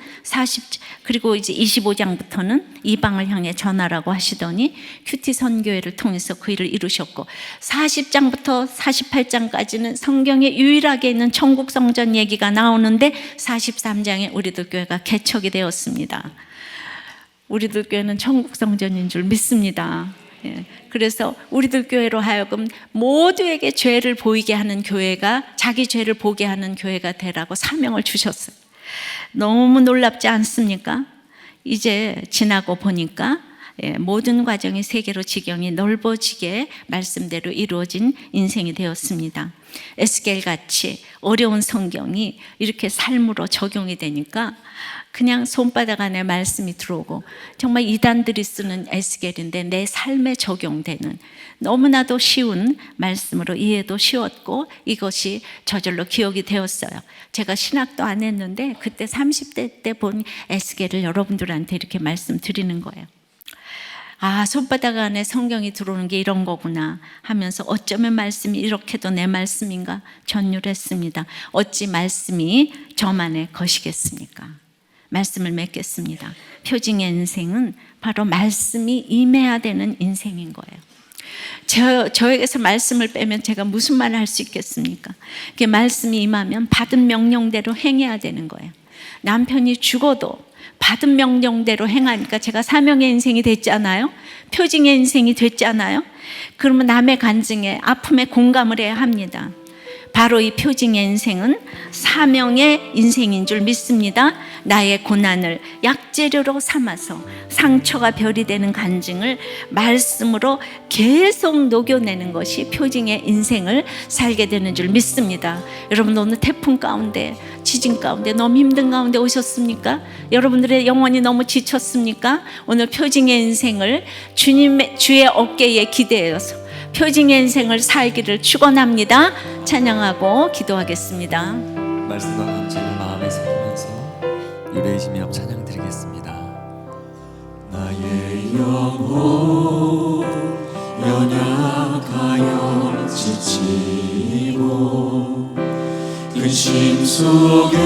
Speaker 1: 그리고 이제 25장부터는 이방을 향해 전하라고 하시더니 큐티 선교회를 통해서 그 일을 이루셨고, 40장부터 48장까지는 성경에 유일하게 있는 천국 성전 얘기가 나오는데 43장에 우리들 교회가 개척이 되었습니다. 우리들 교회는 천국 성전인 줄 믿습니다. 그래서 우리들 교회로 하여금 모두에게 죄를 보이게 하는 교회가, 자기 죄를 보게 하는 교회가 되라고 사명을 주셨어요. 너무 놀랍지 않습니까? 이제 지나고 보니까 모든 과정이 세계로 지경이 넓어지게 말씀대로 이루어진 인생이 되었습니다. 에스겔같이 어려운 성경이 이렇게 삶으로 적용이 되니까 그냥 손바닥 안에 말씀이 들어오고, 정말 이단들이 쓰는 에스겔인데 내 삶에 적용되는 너무나도 쉬운 말씀으로 이해도 쉬웠고, 이것이 저절로 기억이 되었어요. 제가 신학도 안 했는데 그때 30대 때 본 에스겔을 여러분들한테 이렇게 말씀드리는 거예요. 아, 손바닥 안에 성경이 들어오는 게 이런 거구나 하면서 어쩌면 말씀이 이렇게도 내 말씀인가 전율했습니다. 어찌 말씀이 저만의 것이겠습니까? 말씀을 맺겠습니다. 표징의 인생은 바로 말씀이 임해야 되는 인생인 거예요. 저에게서 말씀을 빼면 제가 무슨 말을 할 수 있겠습니까? 그게 말씀이 임하면 받은 명령대로 행해야 되는 거예요. 남편이 죽어도 받은 명령대로 행하니까 제가 사명의 인생이 됐잖아요. 표징의 인생이 됐잖아요. 그러면 남의 간증에, 아픔에 공감을 해야 합니다. 바로 이 표징의 인생은 사명의 인생인 줄 믿습니다. 나의 고난을 약재료로 삼아서 상처가 별이 되는 간증을 말씀으로 계속 녹여내는 것이 표징의 인생을 살게 되는 줄 믿습니다. 여러분, 오늘 태풍 가운데, 지진 가운데, 너무 힘든 가운데 오셨습니까? 여러분들의 영혼이 너무 지쳤습니까? 오늘 표징의 인생을 주의 어깨에 기대어서 표징의 인생을 살기를 축원합니다. 찬양하고 기도하겠습니다.
Speaker 2: 말씀과 감사를 마음에 새기면서 유레이시며 찬양 드리겠습니다.
Speaker 3: 나의 영혼 연약하여 지치고 근심 속에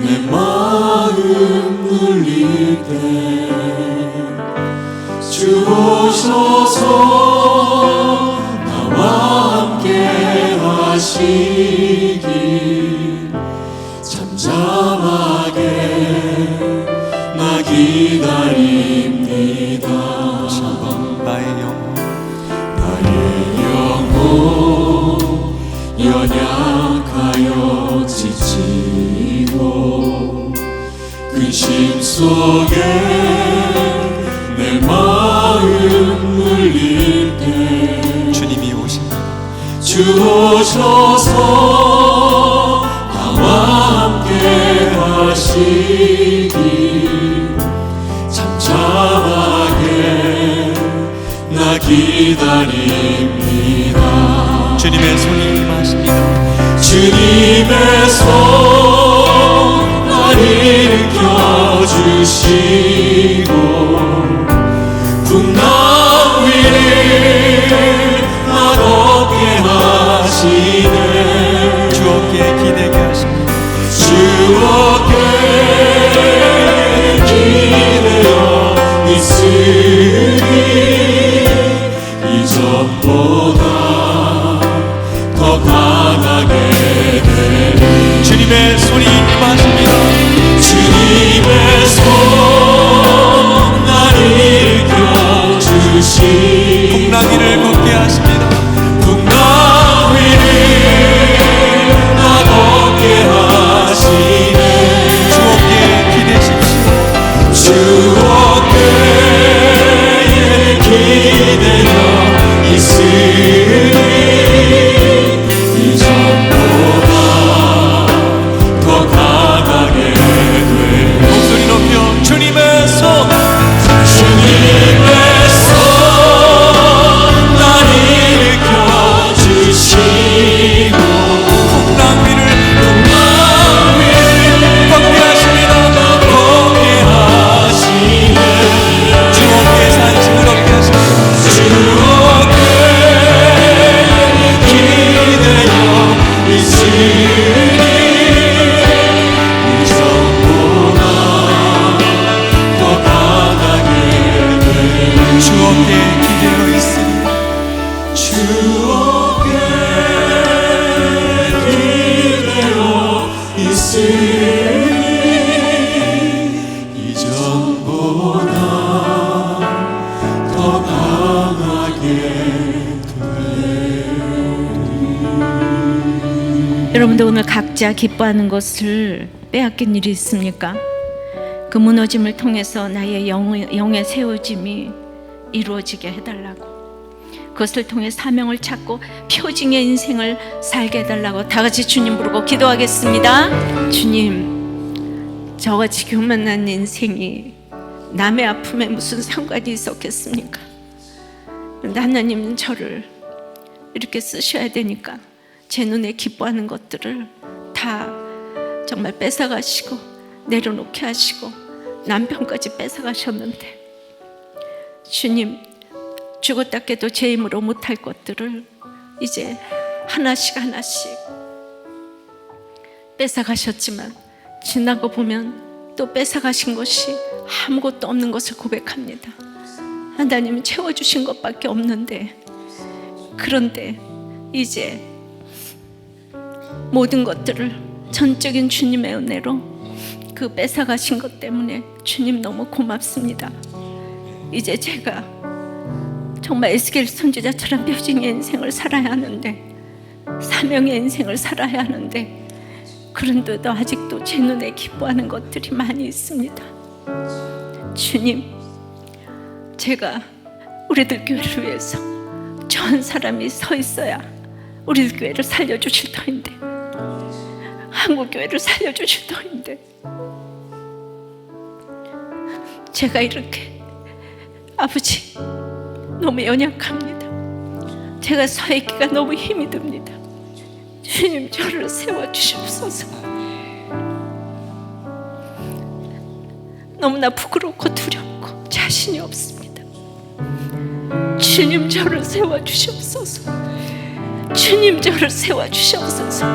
Speaker 3: 내 마음 눌릴 때 주 오셔서 나와 함께 하시길 잠잠하게 나 기다립니다.
Speaker 2: 나의
Speaker 3: 영혼 연약하여 지치고 근심 속에 내 마음 눌릴 때
Speaker 2: 주님이 오십니다.
Speaker 3: 주 오셔서 나와 함께 하시길 잠잠하게 나 기다립니다.
Speaker 2: 주님의 손이 임하십니다.
Speaker 3: 주님의 손 날 일으켜 주시고 풍랑 위를 나 걷게 하시네.
Speaker 2: 주 어깨에 기대게 하십니다.
Speaker 3: 주 어깨에 기대어 있으니 이전보다 더 강하게 되리.
Speaker 2: 주님의 손이 임하십니다.
Speaker 3: 주님의 손 날 일으켜 주시
Speaker 2: 풍랑 위를 걷게 하십니다.
Speaker 3: 풍랑 위를 나 걷게 하시네.
Speaker 2: 주 어깨에 기대십시오.
Speaker 3: 주 어깨에 기대어 있으니 이전보다 더 강하게 돼.
Speaker 2: 목소리 높여 주님의 손,
Speaker 3: 주님의 손 날 일으켜 주시고
Speaker 2: 풍랑 위를
Speaker 3: 풍랑 위를
Speaker 2: 걷게 하십니다.
Speaker 3: 걷게 하시네.
Speaker 2: 주 어깨에 산신을 얻게 하십니다.
Speaker 3: 주
Speaker 2: 어깨에 기대어 있으니
Speaker 3: 주 어깨 기대어 있으니 이전보다 더 강하게
Speaker 1: 여러분도 오늘 각자 기뻐하는 것을 빼앗긴 일이 있습니까? 그 무너짐을 통해서 나의 영의 세워짐이 이루어지게 해달라고, 그것을 통해 사명을 찾고 표징의 인생을 살게 해달라고 다 같이 주님 부르고 기도하겠습니다. 주님, 저와 지금 만난 인생이 남의 아픔에 무슨 상관이 있었겠습니까? 그런데 하나님은 저를 이렇게 쓰셔야 되니까 제 눈에 기뻐하는 것들을 다 정말 뺏어가시고 내려놓게 하시고 남편까지 뺏어가셨는데, 주님, 죽었다 깨도 제 힘으로 못할 것들을 이제 하나씩 하나씩 뺏어가셨지만 지나고 보면 또 뺏어가신 것이 아무것도 없는 것을 고백합니다. 하나님은 채워주신 것밖에 없는데, 그런데 이제 모든 것들을 전적인 주님의 은혜로 그 뺏어가신 것 때문에 주님 너무 고맙습니다. 이제 제가 정말 에스겔 선지자처럼 표징의 인생을 살아야 하는데, 사명의 인생을 살아야 하는데, 그런데도 아직도 제 눈에 기뻐하는 것들이 많이 있습니다. 주님, 제가 우리들 교회를 위해서 저 한 사람이 서 있어야 우리들 교회를 살려주실 터인데, 한국교회를 살려주실 터인데, 제가 이렇게 아버지 너무 연약합니다. 제가 서 있기가 너무 힘이 듭니다. 주님, 저를 세워주시옵소서. 너무나 부끄럽고 두렵고 자신이 없습니다. 주님, 저를 세워주시옵소서. 주님, 저를 세워주시옵소서.